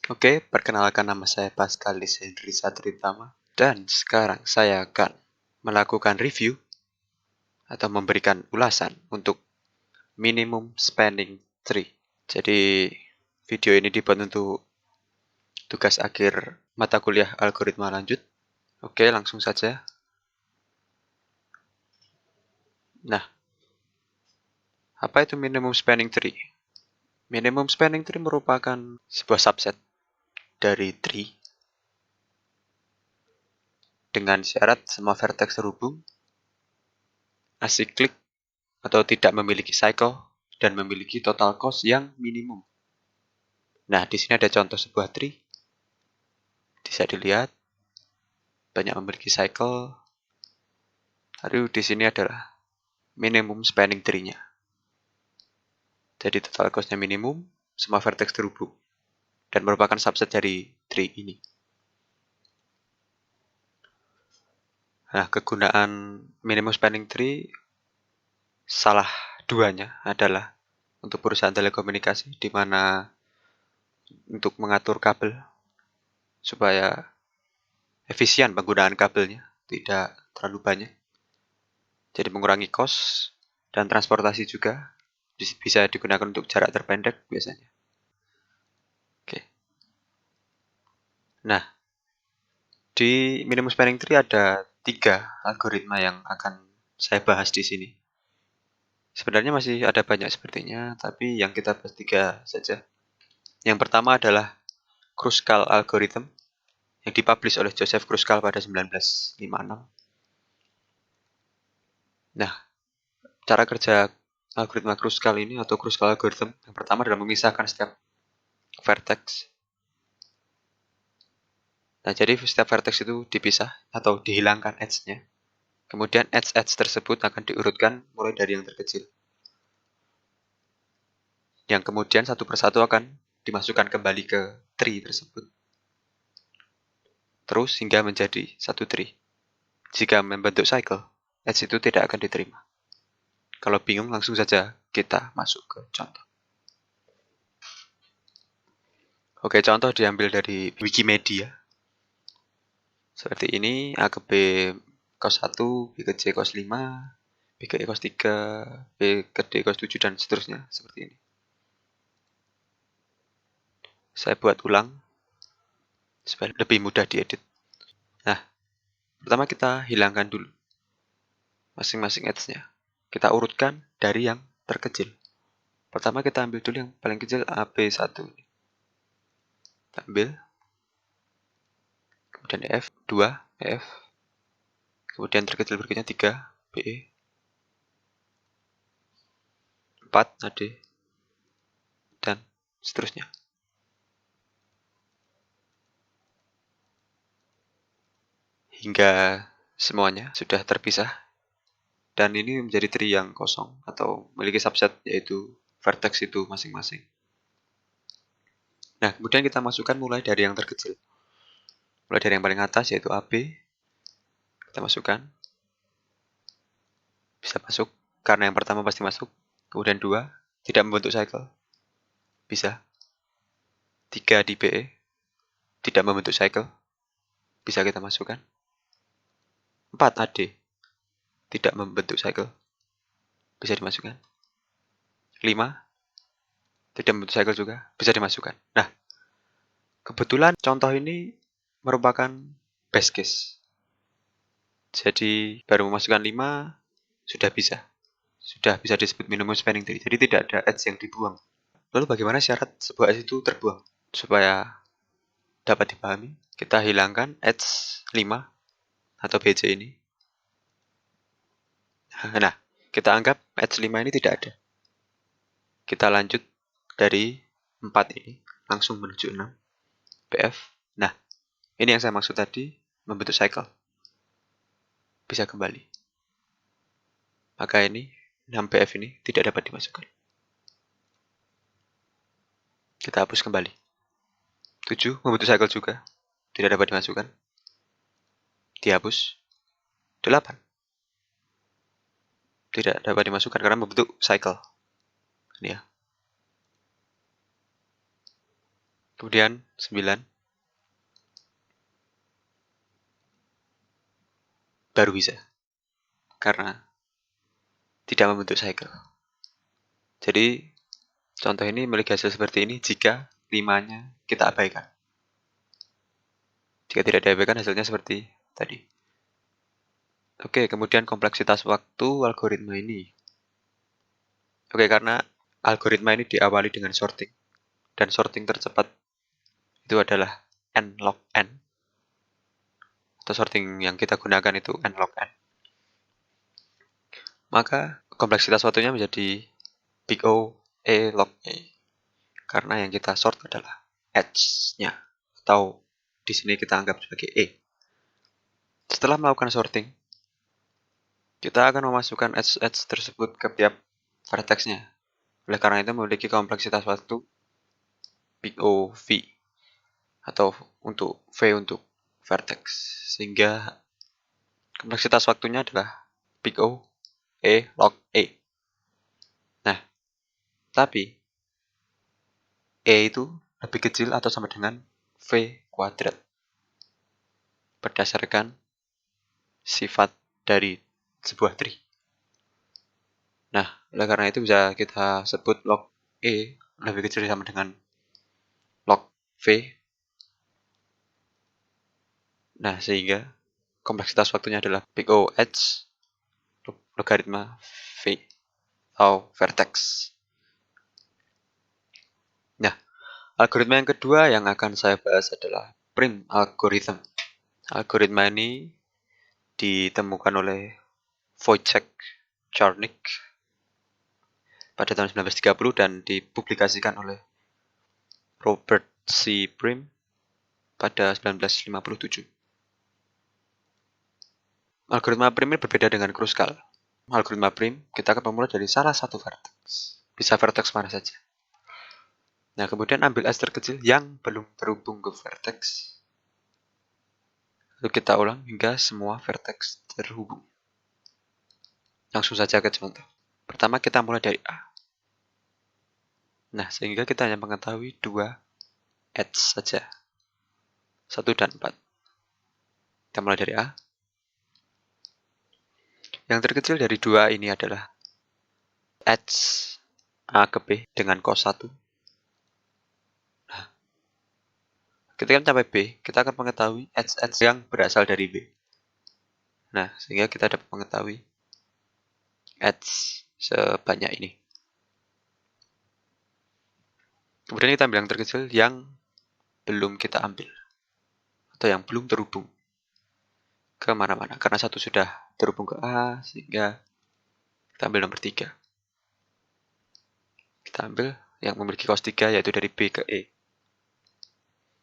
Oke, perkenalkan nama saya Pascal Lisendri Satritama dan sekarang saya akan melakukan review atau memberikan ulasan untuk minimum spanning tree. Jadi video ini dibuat untuk tugas akhir mata kuliah algoritma lanjut. Oke, langsung saja. Nah, apa itu minimum spanning tree? Minimum spanning tree merupakan sebuah subset dari tree dengan syarat semua vertex terhubung, acyclic atau tidak memiliki cycle, dan memiliki total cost yang minimum. Nah, di sini ada contoh sebuah tree. Bisa dilihat, banyak memiliki cycle. Lalu di sini adalah minimum spanning tree-nya. Jadi total cost-nya minimum, semua vertex terhubung, dan merupakan subset dari tree ini. Nah, kegunaan minimum spanning tree salah duanya adalah untuk perusahaan telekomunikasi, di mana untuk mengatur kabel supaya efisien penggunaan kabelnya, tidak terlalu banyak. Jadi mengurangi cost dan transportasi juga bisa digunakan untuk jarak terpendek biasanya. Oke. Nah, di minimum spanning tree ada 3 algoritma yang akan saya bahas di sini. Sebenarnya masih ada banyak sepertinya, tapi yang kita bahas 3 saja. Yang pertama adalah Kruskal algorithm yang dipublish oleh Joseph Kruskal pada 1956. Nah, cara kerja algoritma Kruskal ini atau Kruskal algorithm yang pertama adalah memisahkan setiap vertex. Nah, jadi setiap vertex itu dipisah atau dihilangkan edge-nya. Kemudian edge-edge tersebut akan diurutkan mulai dari yang terkecil. Yang kemudian satu persatu akan dimasukkan kembali ke tree tersebut. Terus hingga menjadi satu tree. Jika membentuk cycle, edge itu tidak akan diterima. Kalau bingung, langsung saja kita masuk ke contoh. Oke, contoh diambil dari Wikimedia. Seperti ini, A ke B cos 1, B ke C cos 5, B ke E cos 3, B ke D cos 7, dan seterusnya. Seperti ini. Saya buat ulang supaya lebih mudah diedit. Nah, pertama kita hilangkan dulu masing-masing edge-nya. Kita urutkan dari yang terkecil. Pertama kita ambil dulu yang paling kecil AB1. Kita ambil. Kemudian EF, 2, EF. Kemudian terkecil berikutnya 3, BE. 4, AD. Dan seterusnya. Hingga semuanya sudah terpisah. Dan ini menjadi tree yang kosong atau memiliki subset yaitu vertex itu masing-masing. Nah, kemudian kita masukkan mulai dari yang terkecil. Mulai dari yang paling atas yaitu AB. Kita masukkan. Bisa masuk karena yang pertama pasti masuk. Kemudian 2, tidak membentuk cycle. Bisa. 3 di BE, tidak membentuk cycle. Bisa kita masukkan. 4 AD, tidak membentuk cycle. Bisa dimasukkan. 5, tidak membentuk cycle juga. Bisa dimasukkan. Nah, kebetulan contoh ini merupakan best case. Jadi baru memasukkan 5, sudah bisa. Sudah bisa disebut minimum spanning tree. Jadi tidak ada edge yang dibuang. Lalu bagaimana syarat sebuah edge itu terbuang? Supaya dapat dipahami, kita hilangkan edge 5 atau BC ini. Nah, kita anggap edge 5 ini tidak ada. Kita lanjut dari 4 ini, langsung menuju 6, BF. Nah, ini yang saya maksud tadi, membentuk cycle. Bisa kembali. Maka ini, 6BF ini tidak dapat dimasukkan. Kita hapus kembali. 7, membentuk cycle juga. Tidak dapat dimasukkan. Dihapus. 8. Tidak dapat dimasukkan karena membentuk cycle. Ini ya. Kemudian 9 baru bisa. Karena tidak membentuk cycle. Jadi contoh ini memiliki hasil seperti ini jika 5-nya kita abaikan. Jika tidak diabaikan hasilnya seperti tadi. Oke, kemudian kompleksitas waktu algoritma ini. Oke, karena algoritma ini diawali dengan sorting. Dan sorting tercepat itu adalah n log n. Atau sorting yang kita gunakan itu n log n. Maka kompleksitas waktunya menjadi big O E log E. Karena yang kita sort adalah edge-nya. Atau di sini kita anggap sebagai E. Setelah melakukan sorting, kita akan memasukkan edge tersebut ke tiap vertex-nya. Oleh karena itu memiliki kompleksitas waktu big O V. Atau untuk V untuk vertex. Sehingga kompleksitas waktunya adalah big O E log E. Nah, tapi E itu lebih kecil atau sama dengan V kuadrat. Berdasarkan sifat dari sebuah tree. Nah, oleh karena itu bisa kita sebut log E lebih kecil sama dengan log V. Nah, sehingga kompleksitas waktunya adalah big O H logaritma V atau vertex. Nah, algoritma yang kedua yang akan saya bahas adalah prime algorithm. Algoritma ini ditemukan oleh Wojciech Charnik pada tahun 1930 dan dipublikasikan oleh Robert C. Prim pada 1957. Algoritma Prim ini berbeda dengan Kruskal. Algoritma Prim kita akan memulai dari salah satu vertex. Bisa vertex mana saja. Nah, kemudian ambil edge terkecil yang belum terhubung ke vertex. Lalu kita ulang hingga semua vertex terhubung. Langsung saja ke contoh. Pertama kita mulai dari A. Nah, sehingga kita hanya mengetahui 2 edge saja. 1 dan 4. Kita mulai dari A. Yang terkecil dari 2 ini adalah edge A ke B dengan cos 1. Nah, ketika mencapai B, kita akan mengetahui edge yang berasal dari B. Nah, sehingga kita dapat mengetahui edge sebanyak ini. Kemudian kita ambil yang terkecil yang belum kita ambil. Atau yang belum terhubung ke mana-mana. Karena satu sudah terhubung ke A, sehingga kita ambil nomor 3. Kita ambil yang memiliki cos 3, yaitu dari B ke E.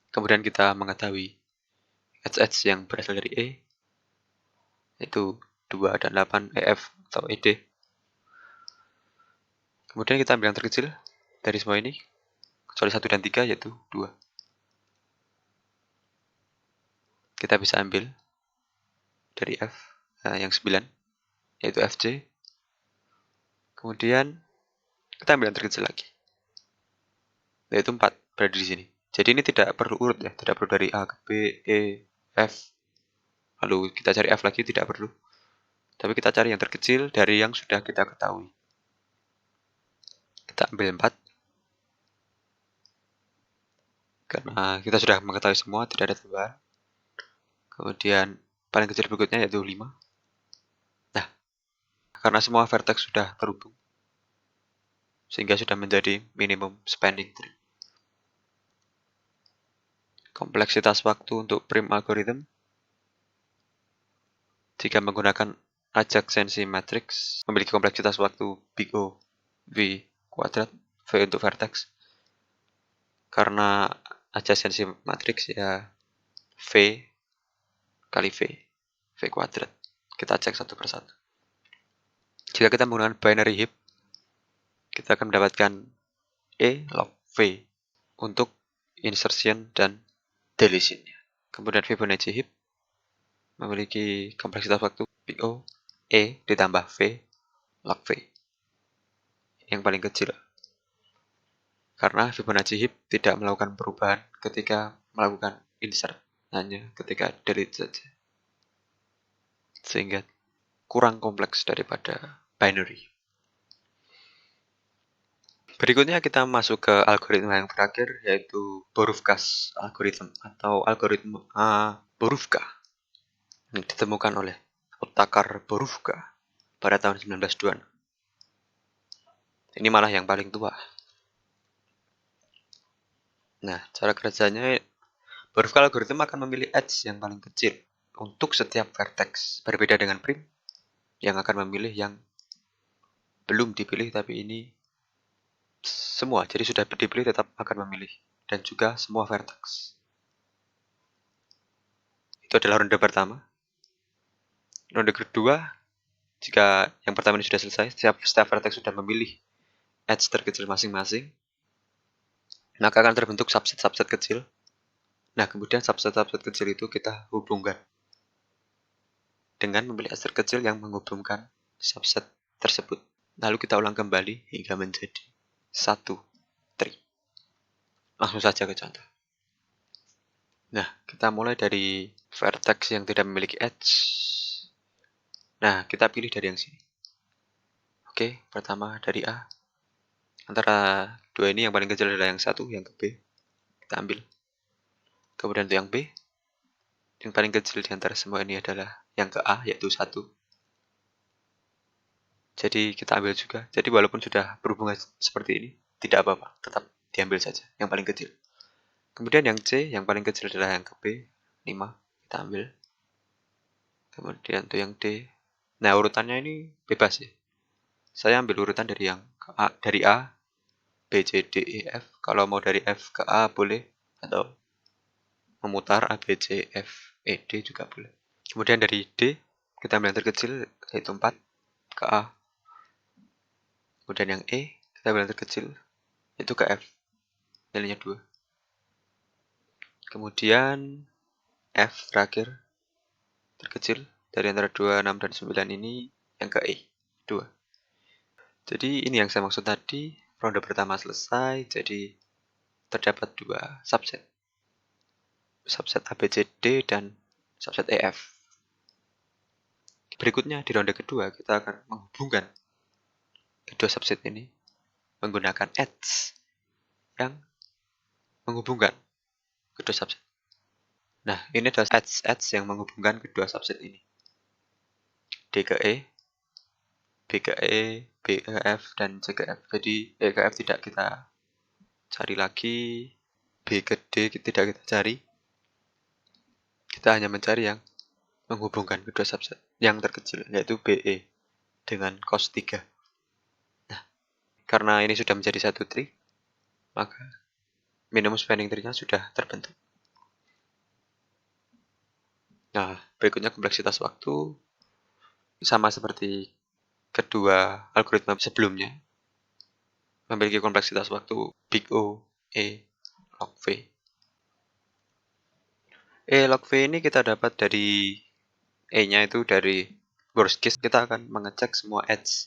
Kemudian kita mengetahui edge yang berasal dari E, yaitu 2 dan 8 EF atau ED. Kemudian kita ambil yang terkecil dari semua ini, kecuali 1 dan 3, yaitu 2. Kita bisa ambil dari F, yang 9, yaitu FC. Kemudian kita ambil yang terkecil lagi, yaitu 4, berada di sini. Jadi ini tidak perlu urut ya, tidak perlu dari A ke B, E, F. Lalu kita cari F lagi, tidak perlu. Tapi kita cari yang terkecil dari yang sudah kita ketahui. Kita ambil 4. Karena kita sudah mengetahui semua, tidak ada tambahan. Kemudian paling kecil berikutnya yaitu 5. Nah, karena semua vertex sudah terhubung, sehingga sudah menjadi minimum spanning tree. Kompleksitas waktu untuk prime algorithm jika menggunakan adjacency matrix memiliki kompleksitas waktu big O V kuadrat V untuk vertex. Karena adjacency matrix ya V kali V kuadrat. Kita cek satu persatu. Jika kita menggunakan binary heap, kita akan mendapatkan E log V untuk insertion dan deletion-nya. Kemudian Fibonacci heap memiliki kompleksitas waktu big O E ditambah V log V. Yang paling kecil. Karena Fibonacci heap tidak melakukan perubahan ketika melakukan insert, hanya ketika delete saja. Sehingga kurang kompleks daripada binary. Berikutnya kita masuk ke algoritma yang terakhir, yaitu Borovka's algorithm atau algoritma Borovka. Ini ditemukan oleh Otakar Borovka pada tahun 1926. Ini malah yang paling tua. Nah, cara kerjanya, Borovka algorithm akan memilih edge yang paling kecil untuk setiap vertex. Berbeda dengan prim yang akan memilih yang belum dipilih tapi ini semua. Jadi sudah dipilih tetap akan memilih. Dan juga semua vertex. Itu adalah ronde pertama. Ronde kedua, jika yang pertama ini sudah selesai, setiap vertex sudah memilih edge terkecil masing-masing, maka akan terbentuk subset-subset kecil. Nah, kemudian subset-subset kecil itu kita hubungkan dengan memilih edge terkecil yang menghubungkan subset tersebut. Lalu kita ulang kembali hingga menjadi satu tree. Langsung saja ke contoh. Nah, kita mulai dari vertex yang tidak memiliki edge. Nah, kita pilih dari yang sini. Oke, pertama dari A. Antara dua ini yang paling kecil adalah yang satu, yang ke B. Kita ambil. Kemudian untuk yang B, yang paling kecil di antara semua ini adalah yang ke A, yaitu 1. Jadi kita ambil juga. Jadi walaupun sudah berhubungan seperti ini, tidak apa-apa, tetap diambil saja, yang paling kecil. Kemudian yang C, yang paling kecil adalah yang ke B, 5, kita ambil. Kemudian untuk yang D, nah urutannya ini bebas ya. Saya ambil urutan dari yang ke A, dari A, B, C, D, E, F. Kalau mau dari F ke A boleh, atau memutar A, B, C, F, E, D juga boleh. Kemudian dari D, kita ambil yang terkecil, yaitu 4, ke A. Kemudian yang E, kita ambil yang terkecil, yaitu ke F, nilainya 2. Kemudian F terakhir, terkecil, dari antara 2, 6, dan 9 ini, yang ke E, 2. Jadi ini yang saya maksud tadi, ronde pertama selesai, jadi terdapat 2 subset. Subset A, B, C, D, dan subset E, F. Berikutnya di ronde kedua kita akan menghubungkan kedua subset ini menggunakan edge yang menghubungkan kedua subset. Nah, ini adalah edge yang menghubungkan kedua subset ini. D ke E, B ke E, B ke F, dan C ke F. Jadi E ke F tidak kita cari lagi, B ke D tidak kita cari. Kita hanya mencari yang menghubungkan kedua subset yang terkecil, yaitu BE dengan cos 3. Nah, karena ini sudah menjadi satu tree, maka minimum spanning tree-nya sudah terbentuk. Nah, berikutnya kompleksitas waktu, sama seperti kedua algoritma sebelumnya, memiliki kompleksitas waktu big O, E, log V. E log V ini kita dapat dari E-nya itu dari worst case, kita akan mengecek semua edge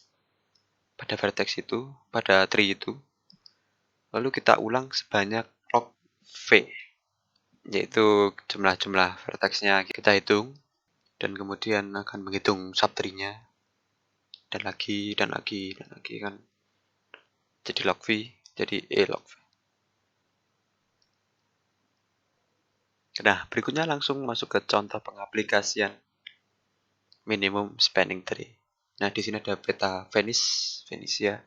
pada vertex itu, pada tree itu. Lalu kita ulang sebanyak log V, yaitu jumlah-jumlah vertexnya kita hitung, dan kemudian akan menghitung subtree-nya, dan lagi, dan lagi, dan lagi, kan jadi log V, jadi E log V. Nah, berikutnya langsung masuk ke contoh pengaplikasian minimum spanning tree. Nah, di sini ada peta Venetia.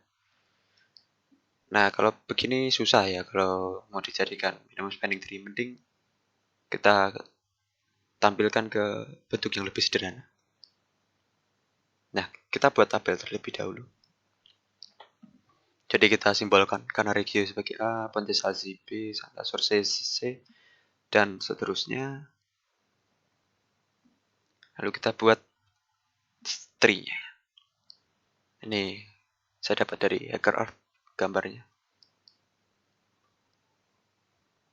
Nah, kalau begini susah ya kalau mau dijadikan minimum spanning tree. Mending kita tampilkan ke bentuk yang lebih sederhana. Nah, kita buat tabel terlebih dahulu. Jadi kita simbolkan Canaregio sebagai A, Pontesazzi B, Santa Sorse C, dan seterusnya. Lalu kita buat tree-nya. Ini saya dapat dari HackerArt gambarnya.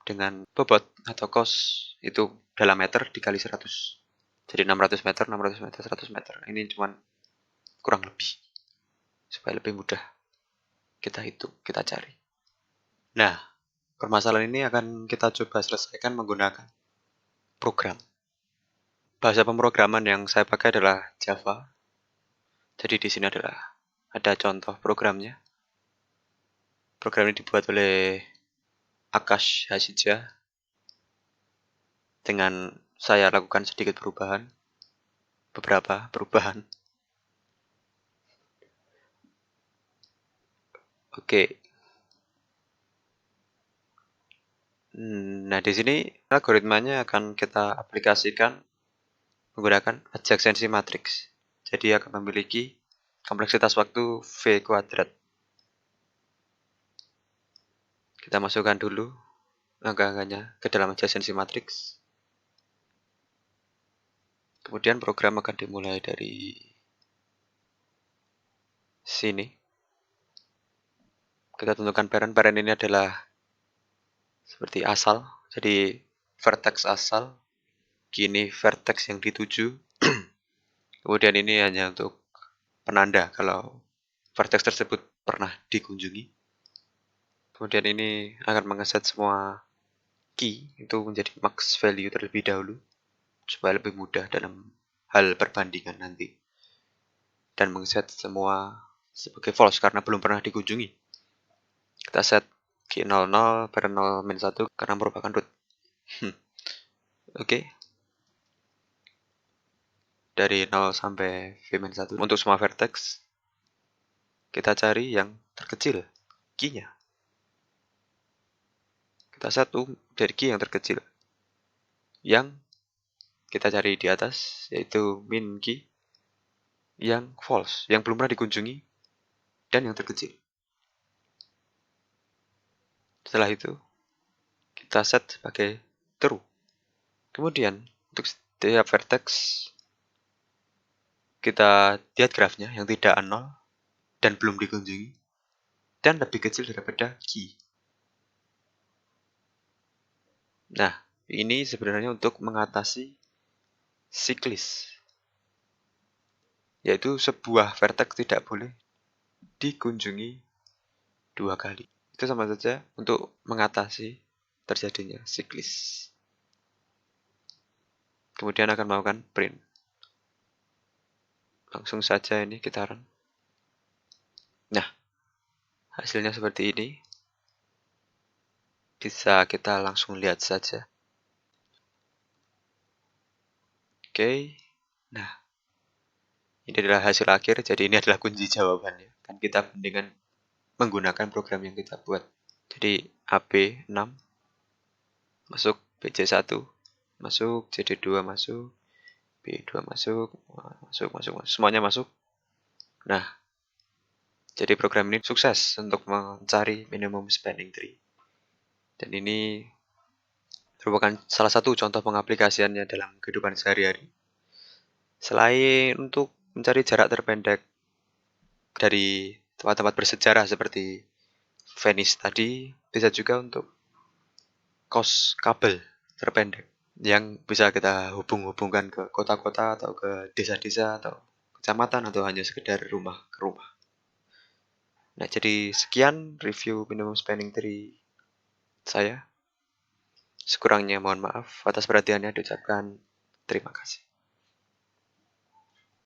Dengan bobot atau cos itu dalam meter dikali 100. Jadi 600 meter, 600 meter, 100 meter. Ini cuman kurang lebih. Supaya lebih mudah kita hitung, kita cari. Nah, permasalahan ini akan kita coba selesaikan menggunakan program. Bahasa pemrograman yang saya pakai adalah Java. Jadi di sini ada contoh programnya. Program ini dibuat oleh Akash Hasija. Dengan saya lakukan sedikit beberapa perubahan. Oke. Nah, di sini algoritmanya akan kita aplikasikan menggunakan adjacency matrix. Jadi akan memiliki kompleksitas waktu V kuadrat. Kita masukkan dulu angka-angkanya ke dalam adjacency matrix. Kemudian program akan dimulai dari sini. Kita tentukan parent. Parent ini adalah seperti asal. Jadi vertex asal. Kini vertex yang dituju. Kemudian ini hanya untuk penanda kalau vertex tersebut pernah dikunjungi. Kemudian ini akan mengeset semua key itu menjadi max value terlebih dahulu supaya lebih mudah dalam hal perbandingan nanti. Dan mengeset semua sebagai false karena belum pernah dikunjungi. Kita set key 00, parent 0-1 karena merupakan root. Oke. Dari 0 sampai v-1 untuk semua vertex kita cari yang terkecil key-nya. Kita set dari key yang terkecil yang kita cari di atas, yaitu min key yang false, yang belum pernah dikunjungi dan yang terkecil. Setelah itu kita set sebagai true. Kemudian untuk setiap vertex kita lihat grafnya yang tidak 0 dan belum dikunjungi dan lebih kecil daripada key. Nah, ini sebenarnya untuk mengatasi siklis, yaitu sebuah vertex tidak boleh dikunjungi 2 kali. Itu sama saja untuk mengatasi terjadinya siklis. Kemudian akan melakukan print. Langsung saja ini kita run. Nah, hasilnya seperti ini. Bisa kita langsung lihat saja. Oke. Nah, ini adalah hasil akhir. Jadi ini adalah kunci jawabannya. Kan kita bandingkan menggunakan program yang kita buat. Jadi AB6 masuk, BC1 masuk, CD2 masuk, B2 masuk, semuanya masuk. Nah, jadi program ini sukses untuk mencari minimum spanning tree. Dan ini merupakan salah satu contoh pengaplikasiannya dalam kehidupan sehari-hari. Selain untuk mencari jarak terpendek dari tempat-tempat bersejarah seperti Venice tadi, bisa juga untuk kos kabel terpendek yang bisa kita hubung-hubungkan ke kota-kota atau ke desa-desa atau kecamatan atau hanya sekedar rumah ke rumah. Nah, jadi sekian review minimum spanning tree saya. Sekurangnya mohon maaf, atas perhatiannya diucapkan terima kasih.